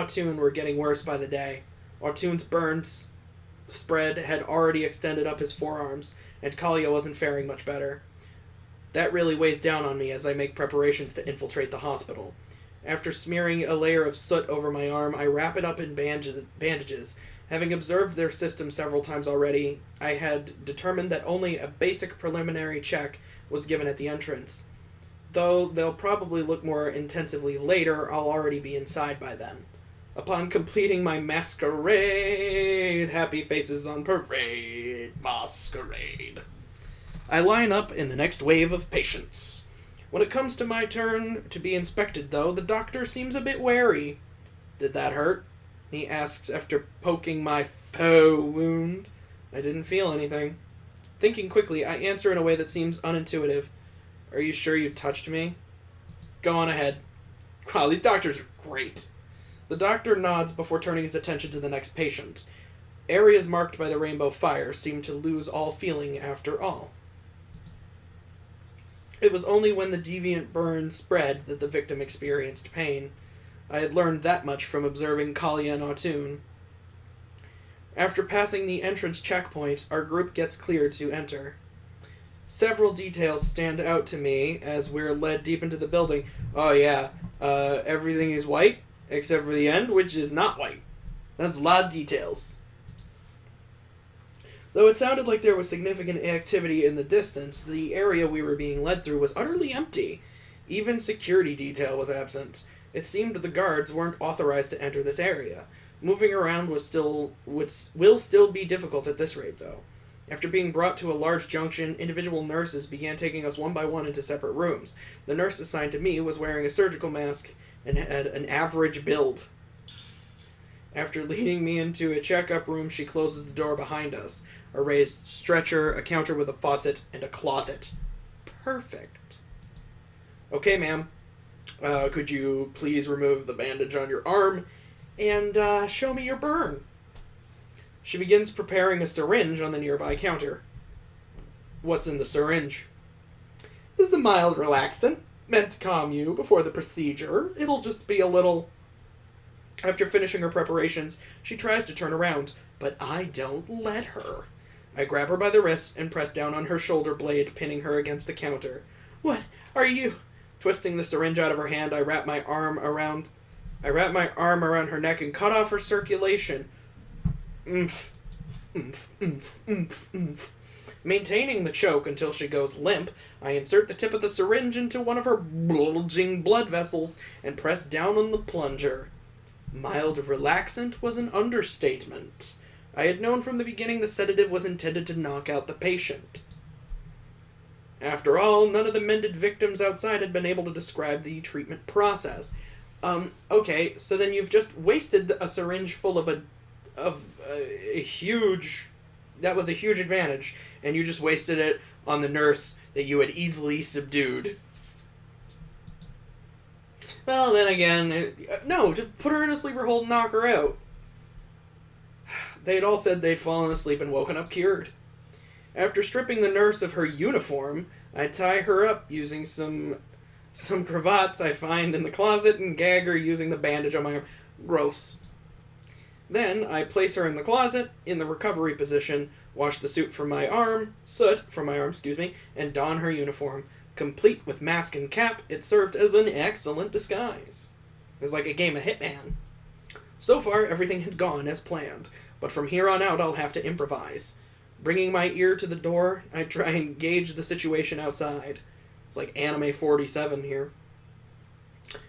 Autun were getting worse by the day. Autun's burns spread had already extended up his forearms, and Kalia wasn't faring much better. That really weighs down on me as I make preparations to infiltrate the hospital. After smearing a layer of soot over my arm, I wrap it up in bandages. Having observed their system several times already, I had determined that only a basic preliminary check was given at the entrance. Though they'll probably look more intensively later, I'll already be inside by then. Upon completing my masquerade, happy faces on parade, masquerade, I line up in the next wave of patients. When it comes to my turn to be inspected, though, the doctor seems a bit wary. "Did that hurt?" he asks after poking my faux wound. I didn't feel anything. Thinking quickly, I answer in a way that seems unintuitive. "Are you sure you touched me?" "Go on ahead." Wow, these doctors are great. The doctor nods before turning his attention to the next patient. Areas marked by the rainbow fire seem to lose all feeling after all. It was only when the deviant burn spread that the victim experienced pain. I had learned that much from observing Kalia and Autun. After passing the entrance checkpoint, our group gets cleared to enter. Several details stand out to me as we're led deep into the building. Oh yeah, everything is white, except for the end, which is not white. That's a lot of details. Though it sounded like there was significant activity in the distance, the area we were being led through was utterly empty. Even security detail was absent. It seemed the guards weren't authorized to enter this area. Moving around will still be difficult at this rate, though. After being brought to a large junction, individual nurses began taking us one by one into separate rooms. The nurse assigned to me was wearing a surgical mask and had an average build. After leading me into a checkup room, she closes the door behind us. A raised stretcher, a counter with a faucet, and a closet. Perfect. "Okay, ma'am. Could you please remove the bandage on your arm and show me your burn?" She begins preparing a syringe on the nearby counter. "What's in the syringe?" "This is a mild relaxant, meant to calm you before the procedure. It'll just be a little..." After finishing her preparations, she tries to turn around, but I don't let her. I grab her by the wrist and press down on her shoulder blade, pinning her against the counter. "What are you..." Twisting the syringe out of her hand, I wrap my arm around her neck and cut off her circulation. Oomph, oomph, oomph, oomph, oomph. Maintaining the choke until she goes limp, I insert the tip of the syringe into one of her bulging blood vessels and press down on the plunger. Mild relaxant was an understatement. I had known from the beginning the sedative was intended to knock out the patient. After all, none of the mended victims outside had been able to describe the treatment process. Okay, so then you've just wasted a syringe full of a huge... That was a huge advantage, and you just wasted it on the nurse that you had easily subdued. Well, then again, no, just put her in a sleeper hold and knock her out. They'd all said they'd fallen asleep and woken up cured. After stripping the nurse of her uniform, I tie her up using some cravats I find in the closet and gag her using the bandage on my arm. Gross. Then I place her in the closet, in the recovery position, wash the soot from my arm, and don her uniform. Complete with mask and cap, it served as an excellent disguise. It was like a game of Hitman. So far, everything had gone as planned, but from here on out I'll have to improvise. Bringing my ear to the door, I try and gauge the situation outside. It's like Anime 47 here.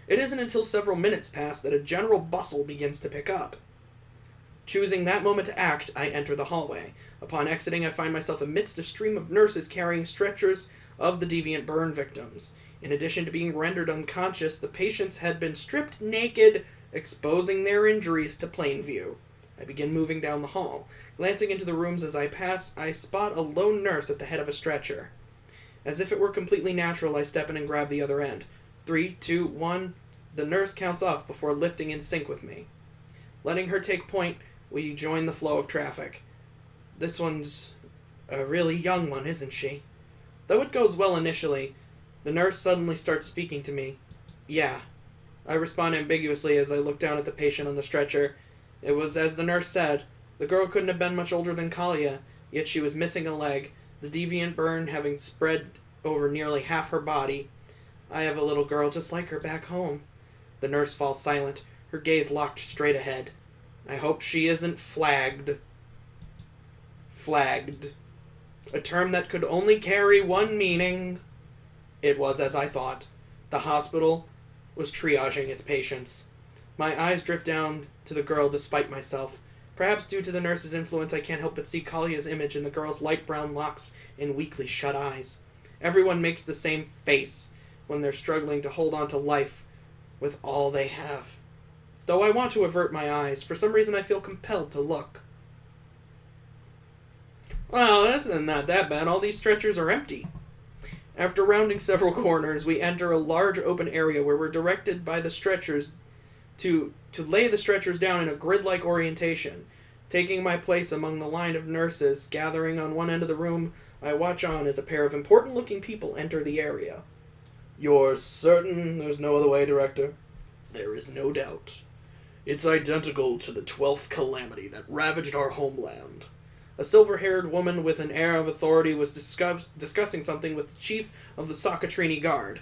It isn't until several minutes pass that a general bustle begins to pick up. Choosing that moment to act, I enter the hallway. Upon exiting, I find myself amidst a stream of nurses carrying stretchers of the deviant burn victims. In addition to being rendered unconscious, the patients had been stripped naked, exposing their injuries to plain view. I begin moving down the hall. Glancing into the rooms as I pass, I spot a lone nurse at the head of a stretcher. As if it were completely natural, I step in and grab the other end. 3, 2, 1. The nurse counts off before lifting in sync with me. Letting her take point, we join the flow of traffic. This one's a really young one, isn't she? Though it goes well initially, the nurse suddenly starts speaking to me. Yeah, I respond ambiguously as I look down at the patient on the stretcher. It was as the nurse said. The girl couldn't have been much older than Kalia, yet she was missing a leg, the deviant burn having spread over nearly half her body. I have a little girl just like her back home. The nurse falls silent, her gaze locked straight ahead. I hope she isn't flagged. Flagged. A term that could only carry one meaning. It was as I thought. The hospital was triaging its patients. My eyes drift down to the girl despite myself. Perhaps due to the nurse's influence, I can't help but see Kalia's image in the girl's light brown locks and weakly shut eyes. Everyone makes the same face when they're struggling to hold on to life with all they have. Though I want to avert my eyes, for some reason I feel compelled to look. Well, that's not that bad. All these stretchers are empty. After rounding several corners, we enter a large open area where we're directed by the stretchers to lay the stretchers down in a grid-like orientation. Taking my place among the line of nurses gathering on one end of the room, I watch on as a pair of important-looking people enter the area. You're certain there's no other way, Director? There is no doubt. It's identical to the 12th calamity that ravaged our homeland. A silver-haired woman with an air of authority was discussing something with the chief of the Sakatrini Guard.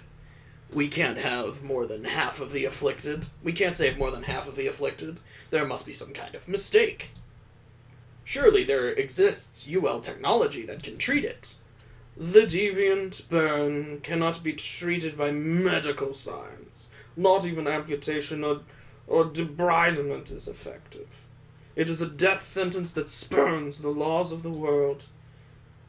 We can't have more than half of the afflicted. We can't save more than half of the afflicted. There must be some kind of mistake. Surely there exists UL technology that can treat it. The deviant burn cannot be treated by medical science. Not even amputation or debridement is effective. It is a death sentence that spurns the laws of the world.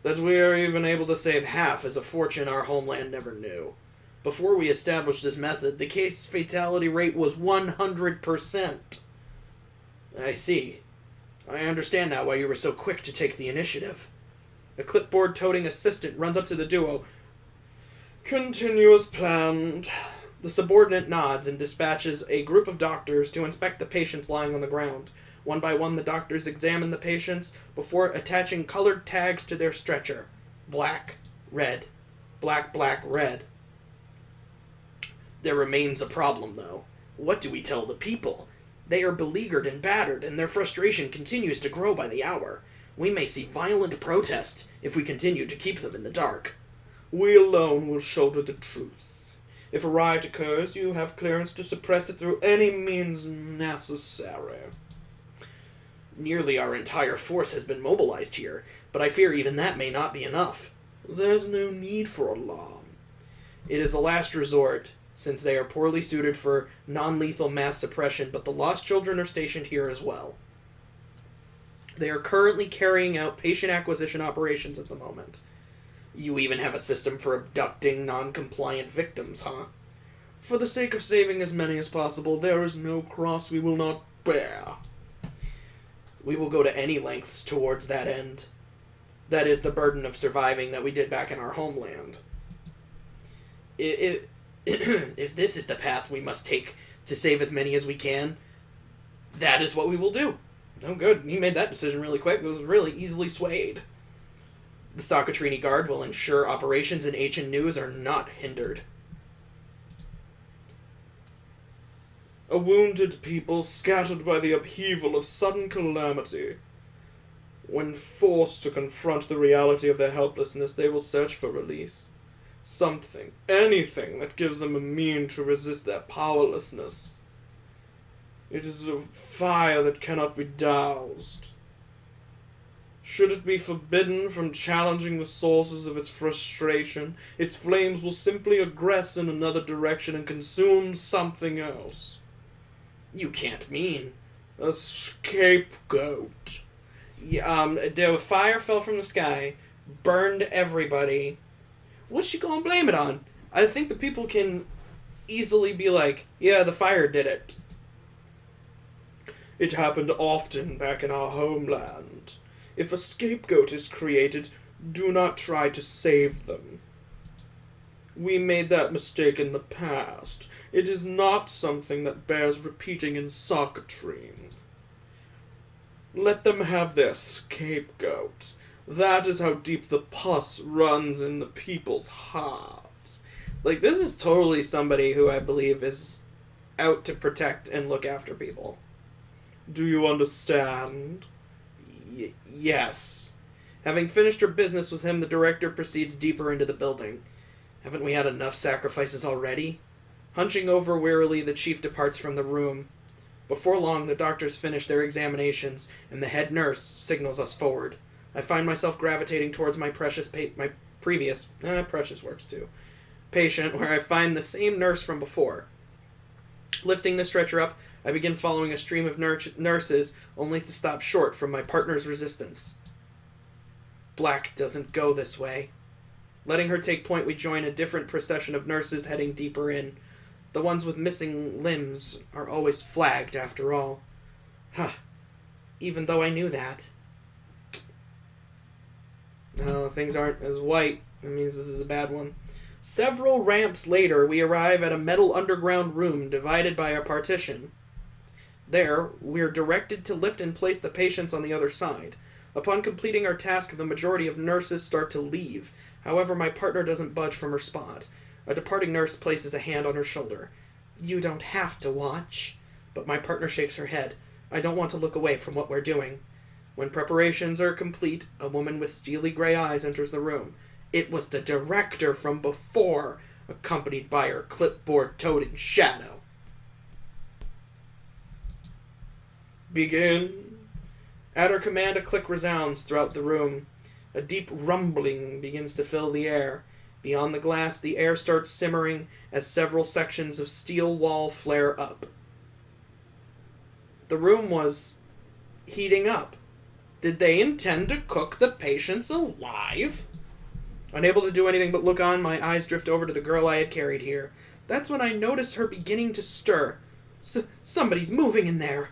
That we are even able to save half is a fortune our homeland never knew. Before we established this method, the case fatality rate was 100%. I see. I understand now why you were so quick to take the initiative. A clipboard-toting assistant runs up to the duo. Continue as planned. The subordinate nods and dispatches a group of doctors to inspect the patients lying on the ground. One by one, the doctors examine the patients before attaching colored tags to their stretcher. Black, red. Black, black, red. There remains a problem, though. What do we tell the people? They are beleaguered and battered, and their frustration continues to grow by the hour. We may see violent protest if we continue to keep them in the dark. We alone will shoulder the truth. If a riot occurs, you have clearance to suppress it through any means necessary. Nearly our entire force has been mobilized here, but I fear even that may not be enough. There's no need for alarm. It is a last resort, since they are poorly suited for non-lethal mass suppression, but the lost children are stationed here as well. They are currently carrying out patient acquisition operations at the moment. You even have a system for abducting non-compliant victims, huh? For the sake of saving as many as possible, there is no cross we will not bear. We will go to any lengths towards that end. That is the burden of surviving that we did back in our homeland. If this is the path we must take to save as many as we can, that is what we will do. Oh, good. He made that decision really quick. It was really easily swayed. The Sakatrini Guard will ensure operations in Ancient News are not hindered. A wounded people scattered by the upheaval of sudden calamity. When forced to confront the reality of their helplessness, they will search for release. Something, anything that gives them a mean to resist their powerlessness. It is a fire that cannot be doused. Should it be forbidden from challenging the sources of its frustration, its flames will simply aggress in another direction and consume something else. You can't mean a scapegoat. The fire fell from the sky, burned everybody. What's she gonna blame it on? I think the people can easily be like, yeah, the fire did it. It happened often back in our homeland. If a scapegoat is created, do not try to save them. We made that mistake in the past. It is not something that bears repeating in Sakatrini. Let them have their scapegoat. That is how deep the pus runs in the people's hearts. Like, this is totally somebody who I believe is out to protect and look after people. Do you understand? Yes. Having finished her business with him, the director proceeds deeper into the building. Haven't we had enough sacrifices already? Hunching over wearily, the chief departs from the room. Before long, the doctors finish their examinations, and the head nurse signals us forward. I find myself gravitating towards my precious precious works too, patient, where I find the same nurse from before. Lifting the stretcher up, I begin following a stream of nurses, only to stop short from my partner's resistance. Black doesn't go this way. Letting her take point, we join a different procession of nurses heading deeper in. The ones with missing limbs are always flagged, after all. Huh. Even though I knew that. No, things aren't as white. That means this is a bad one. Several ramps later, we arrive at a metal underground room divided by a partition. There, we're directed to lift and place the patients on the other side. Upon completing our task, the majority of nurses start to leave. However, my partner doesn't budge from her spot. A departing nurse places a hand on her shoulder. You don't have to watch. But my partner shakes her head. I don't want to look away from what we're doing. When preparations are complete, a woman with steely gray eyes enters the room. It was the director from before, accompanied by her clipboard-toting shadow. Begin. At her command, a click resounds throughout the room. A deep rumbling begins to fill the air. Beyond the glass, the air starts simmering as several sections of steel wall flare up. The room was heating up. Did they intend to cook the patients alive? Unable to do anything but look on, my eyes drift over to the girl I had carried here. That's when I notice her beginning to stir. Somebody's moving in there.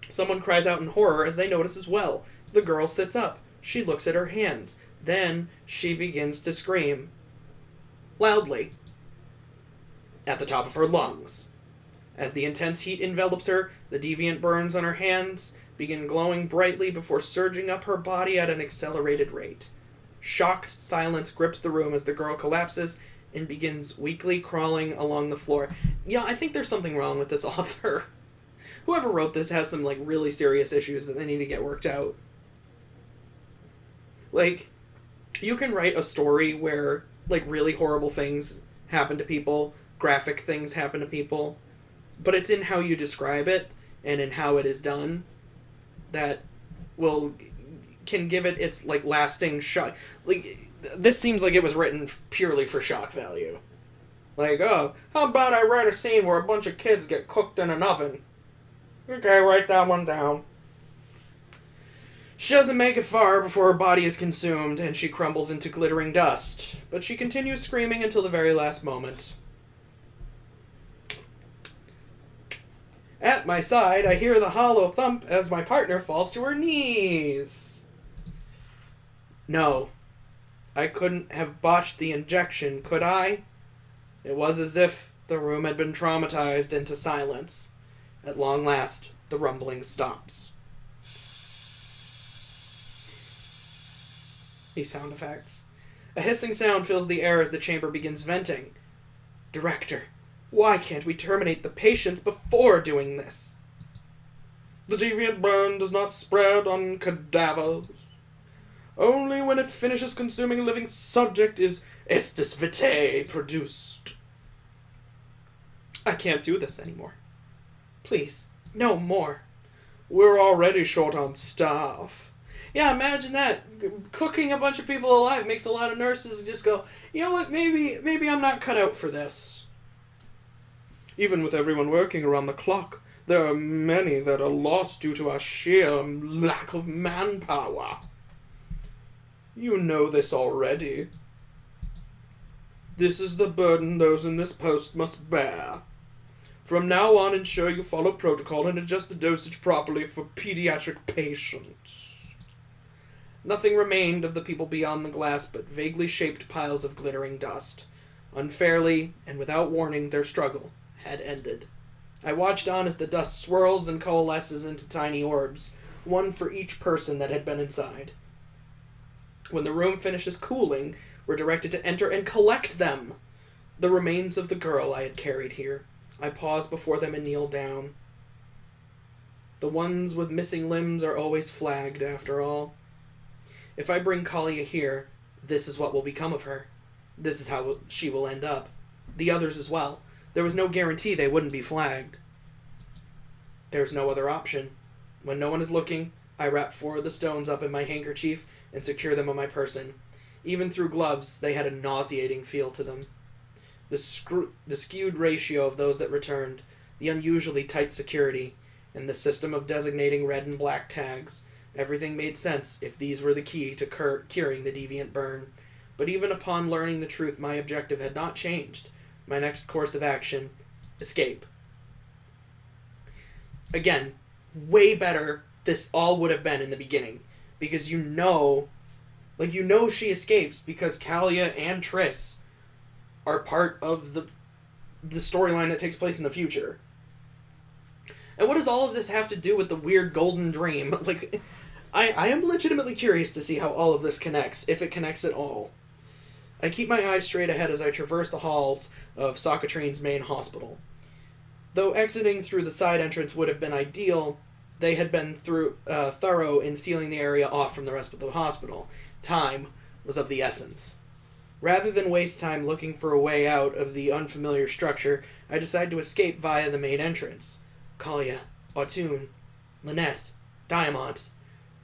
Someone cries out in horror as they notice as well. The girl sits up. She looks at her hands. Then she begins to scream. Loudly. At the top of her lungs. As the intense heat envelops her, the deviant burns on her hands begin glowing brightly before surging up her body at an accelerated rate. Shocked silence grips the room as the girl collapses and begins weakly crawling along the floor. Yeah, I think there's something wrong with this author. Whoever wrote this has some, really serious issues that they need to get worked out. You can write a story where, really horrible things happen to people, graphic things happen to people, but it's in how you describe it and in how it is done that can give it its, lasting shock. This seems like it was written purely for shock value. Oh, how about I write a scene where a bunch of kids get cooked in an oven? Okay, write that one down. She doesn't make it far before her body is consumed, and she crumbles into glittering dust. But she continues screaming until the very last moment. At my side, I hear the hollow thump as my partner falls to her knees. No. I couldn't have botched the injection, could I? It was as if the room had been traumatized into silence. At long last, the rumbling stops. These sound effects. A hissing sound fills the air as the chamber begins venting. Director, why can't we terminate the patients before doing this? The deviant burn does not spread on cadavers. Only when it finishes consuming a living subject is estus vitae produced. I can't do this anymore. Please, no more. We're already short on staff. Yeah, imagine that. Cooking a bunch of people alive makes a lot of nurses just go, you know what, maybe I'm not cut out for this. Even with everyone working around the clock, there are many that are lost due to our sheer lack of manpower. You know this already. This is the burden those in this post must bear. From now on, ensure you follow protocol and adjust the dosage properly for pediatric patients. Nothing remained of the people beyond the glass but vaguely shaped piles of glittering dust. Unfairly, and without warning, their struggle had ended. I watched on as the dust swirls and coalesces into tiny orbs, one for each person that had been inside. When the room finishes cooling, we're directed to enter and collect them, the remains of the girl I had carried here. I pause before them and kneel down. The ones with missing limbs are always flagged, after all. If I bring Kalia here, this is what will become of her. This is how she will end up. The others as well. There was no guarantee they wouldn't be flagged. There's no other option. When no one is looking, I wrap 4 of the stones up in my handkerchief and secure them on my person. Even through gloves, they had a nauseating feel to them. The skewed ratio of those that returned, the unusually tight security, and the system of designating red and black tags. Everything made sense if these were the key to curing the deviant burn. But even upon learning the truth, my objective had not changed. My next course of action, escape. Again, way better this all would have been in the beginning. Because you know she escapes because Kalia and Triss are part of the storyline that takes place in the future. And what does all of this have to do with the weird golden dream? Like, I am legitimately curious to see how all of this connects, if it connects at all. I keep my eyes straight ahead as I traverse the halls of Sockatrine's main hospital. Though exiting through the side entrance would have been ideal, they had been thorough in sealing the area off from the rest of the hospital. Time was of the essence. Rather than waste time looking for a way out of the unfamiliar structure, I decided to escape via the main entrance. Kalia, Autun, Lynette, Diamant.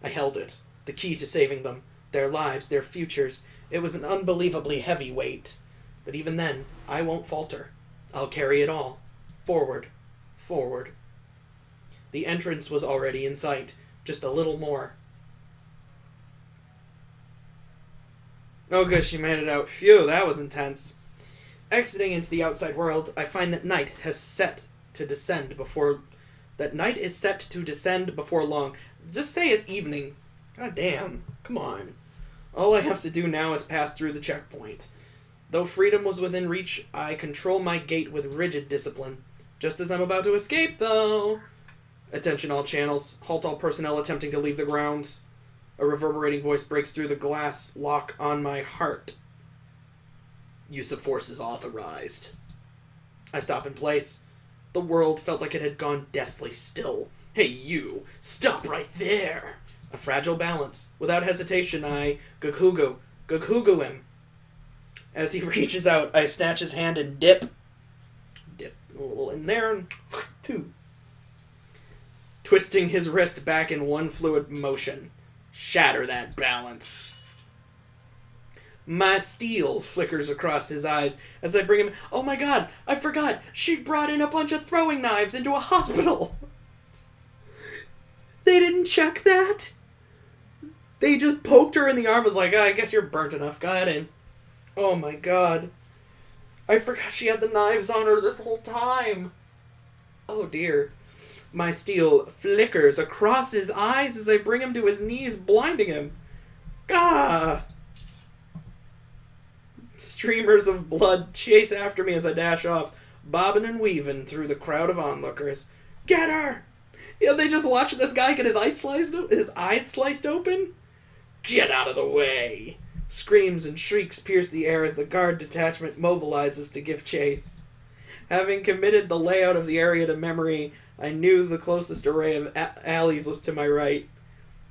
I held it. The key to saving them. Their lives, their futures. It was an unbelievably heavy weight. But even then, I won't falter. I'll carry it all. Forward. Forward. The entrance was already in sight. Just a little more. Oh, good, she made it out. Phew, that was intense. Exiting into the outside world, I find that night is set to descend before long. Just say it's evening. God damn. Come on. All I have to do now is pass through the checkpoint. Though freedom was within reach, I control my gait with rigid discipline. Just as I'm about to escape, though. Attention all channels. Halt all personnel attempting to leave the grounds. A reverberating voice breaks through the glass lock on my heart. Use of force is authorized. I stop in place. The world felt like it had gone deathly still. Hey, you! Stop right there! A fragile balance. Without hesitation, I Gughugu him. As he reaches out, I snatch his hand and dip a little in there, and two. Twisting his wrist back in one fluid motion. Shatter that balance. My steel flickers across his eyes as I bring him... Oh my god, I forgot! She brought in a bunch of throwing knives into a hospital! They didn't check that? They just poked her in the arm, was like, I guess you're burnt enough, go ahead in. Oh my god. I forgot she had the knives on her this whole time. Oh dear. My steel flickers across his eyes as I bring him to his knees, blinding him. Gah! Streamers of blood chase after me as I dash off, bobbing and weaving through the crowd of onlookers. Get her! Yeah, they just watched this guy get his eyes sliced open? Get out of the way! Screams and shrieks pierce the air as the guard detachment mobilizes to give chase. Having committed the layout of the area to memory, I knew the closest array of alleys was to my right.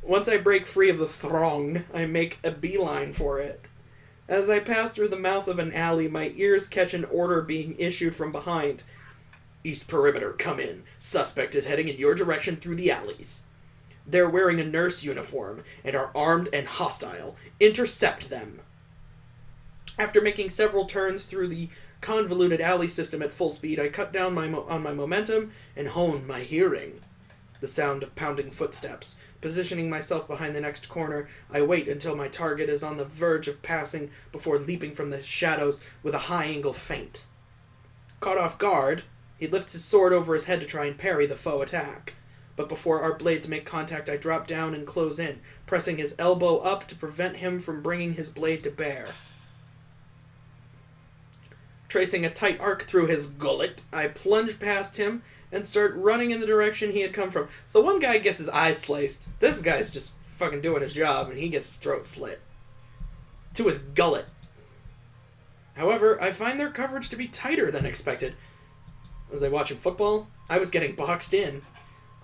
Once I break free of the throng, I make a beeline for it. As I pass through the mouth of an alley, my ears catch an order being issued from behind. East perimeter, come in. Suspect is heading in your direction through the alleys. They're wearing a nurse uniform and are armed and hostile. Intercept them. After making several turns through the convoluted alley system at full speed, I cut down on my momentum and hone my hearing. The sound of pounding footsteps. Positioning myself behind the next corner, I wait until my target is on the verge of passing before leaping from the shadows with a high-angle feint. Caught off guard, he lifts his sword over his head to try and parry the foe attack. But before our blades make contact, I drop down and close in, pressing his elbow up to prevent him from bringing his blade to bear. Tracing a tight arc through his gullet, I plunge past him and start running in the direction he had come from. So one guy gets his eyes sliced. This guy's just fucking doing his job, and he gets his throat slit. To his gullet. However, I find their coverage to be tighter than expected. Are they watching football? I was getting boxed in.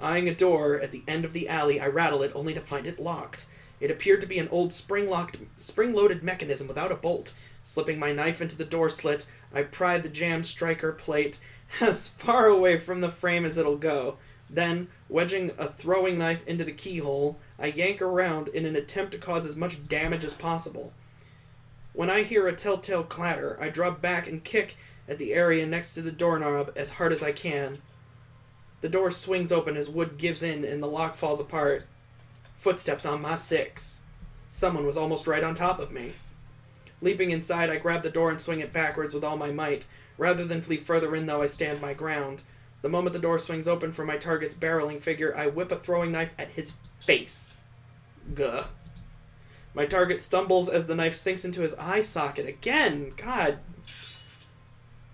Eyeing a door at the end of the alley, I rattle it only to find it locked. It appeared to be an old spring-loaded mechanism without a bolt. Slipping my knife into the door slit, I pry the jammed striker plate as far away from the frame as it'll go. Then, wedging a throwing knife into the keyhole, I yank around in an attempt to cause as much damage as possible. When I hear a telltale clatter, I drop back and kick at the area next to the doorknob as hard as I can. The door swings open as wood gives in and the lock falls apart. Footsteps on my 6. Someone was almost right on top of me. Leaping inside, I grab the door and swing it backwards with all my might. Rather than flee further in, though, I stand my ground. The moment the door swings open for my target's barreling figure, I whip a throwing knife at his face. Gah. My target stumbles as the knife sinks into his eye socket. Again! God.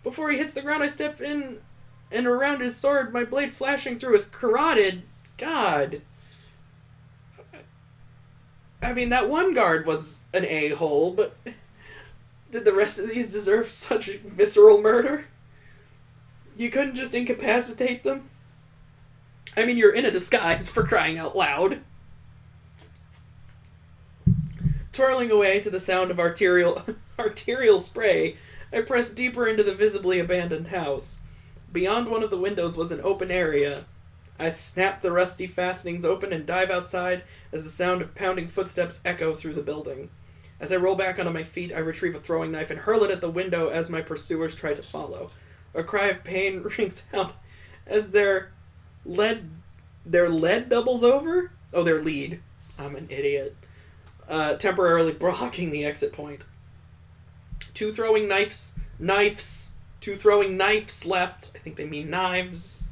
Before he hits the ground, I step in and around his sword, my blade flashing through his carotid. God. I mean, that one guard was an a-hole, but did the rest of these deserve such visceral murder? You couldn't just incapacitate them? I mean, you're in a disguise, for crying out loud. Twirling away to the sound of arterial spray, I pressed deeper into the visibly abandoned house. Beyond one of the windows was an open area. I snap the rusty fastenings open and dive outside as the sound of pounding footsteps echo through the building. As I roll back onto my feet, I retrieve a throwing knife and hurl it at the window as my pursuers try to follow. A cry of pain rings out as their lead doubles over? Oh, their lead. I'm an idiot. Temporarily blocking the exit point. Two throwing knives left. I think they mean knives.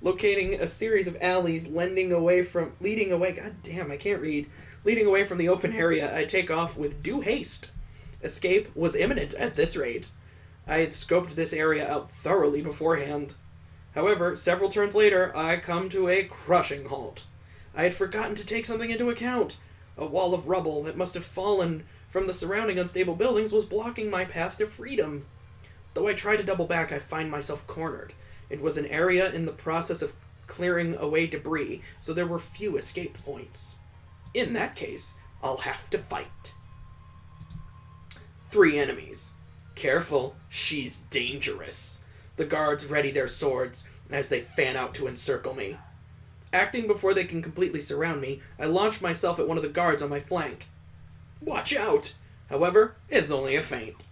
Locating a series of alleys leading away from the open area, I take off with due haste. Escape was imminent at this rate. I had scoped this area out thoroughly beforehand. However, several turns later, I come to a crushing halt. I had forgotten to take something into account. A wall of rubble that must have fallen from the surrounding unstable buildings was blocking my path to freedom. Though I try to double back, I find myself cornered. It was an area in the process of clearing away debris, so there were few escape points. In that case, I'll have to fight. 3 enemies. Careful, she's dangerous. The guards ready their swords as they fan out to encircle me. Acting before they can completely surround me, I launch myself at one of the guards on my flank. Watch out! However, it's only a feint.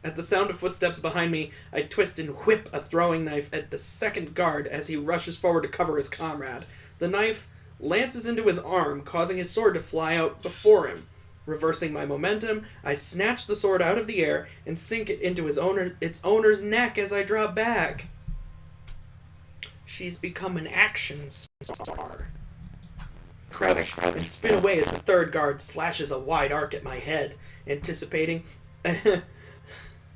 At the sound of footsteps behind me, I twist and whip a throwing knife at the second guard as he rushes forward to cover his comrade. The knife lances into his arm, causing his sword to fly out before him. Reversing my momentum, I snatch the sword out of the air and sink it into its owner's neck as I drop back. She's become an action star. Crouch and spin away as the third guard slashes a wide arc at my head, anticipating a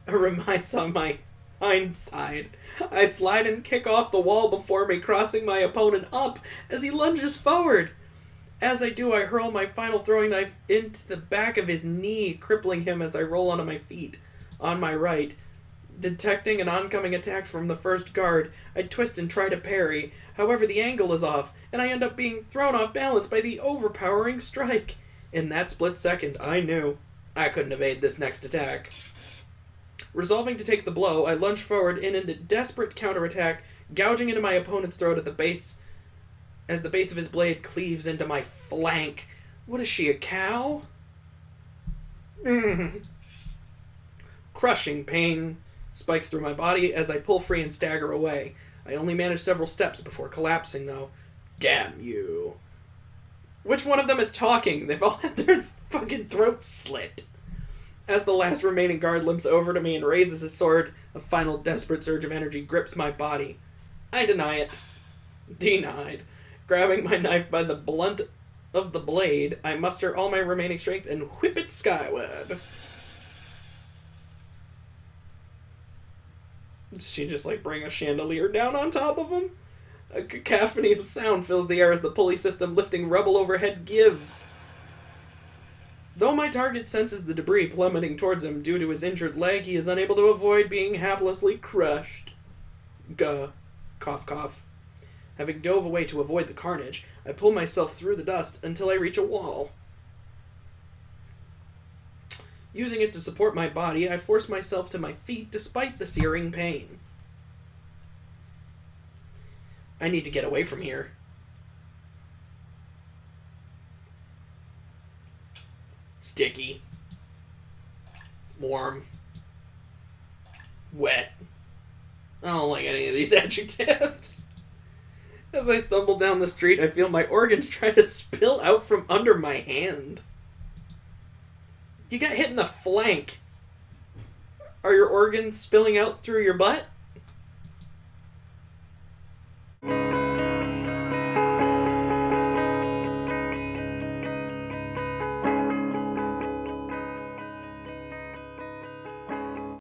remise on my hindside. I slide and kick off the wall before me, crossing my opponent up as he lunges forward. As I do, I hurl my final throwing knife into the back of his knee, crippling him as I roll onto my feet. On my right, detecting an oncoming attack from the first guard, I twist and try to parry. However, the angle is off, and I end up being thrown off balance by the overpowering strike. In that split second, I knew I couldn't evade this next attack. Resolving to take the blow, I lunge forward in a desperate counterattack, gouging into my opponent's throat at the base as the base of his blade cleaves into my flank. What is she, a cow? Crushing pain spikes through my body as I pull free and stagger away. I only manage several steps before collapsing, though. Damn you. Which one of them is talking? They've all had their fucking throats slit. As the last remaining guard limps over to me and raises his sword, a final desperate surge of energy grips my body. I deny it. Denied. Grabbing my knife by the blunt of the blade, I muster all my remaining strength and whip it skyward. Did she just, like, bring a chandelier down on top of him? A cacophony of sound fills the air as the pulley system lifting rubble overhead gives. Though my target senses the debris plummeting towards him due to his injured leg, he is unable to avoid being haplessly crushed. Guh. Cough, cough. Having dove away to avoid the carnage, I pull myself through the dust until I reach a wall. Using it to support my body, I force myself to my feet despite the searing pain. I need to get away from here. Sticky. Warm. Wet. I don't like any of these adjectives. As I stumble down the street, I feel my organs try to spill out from under my hand. You got hit in the flank. Are your organs spilling out through your butt?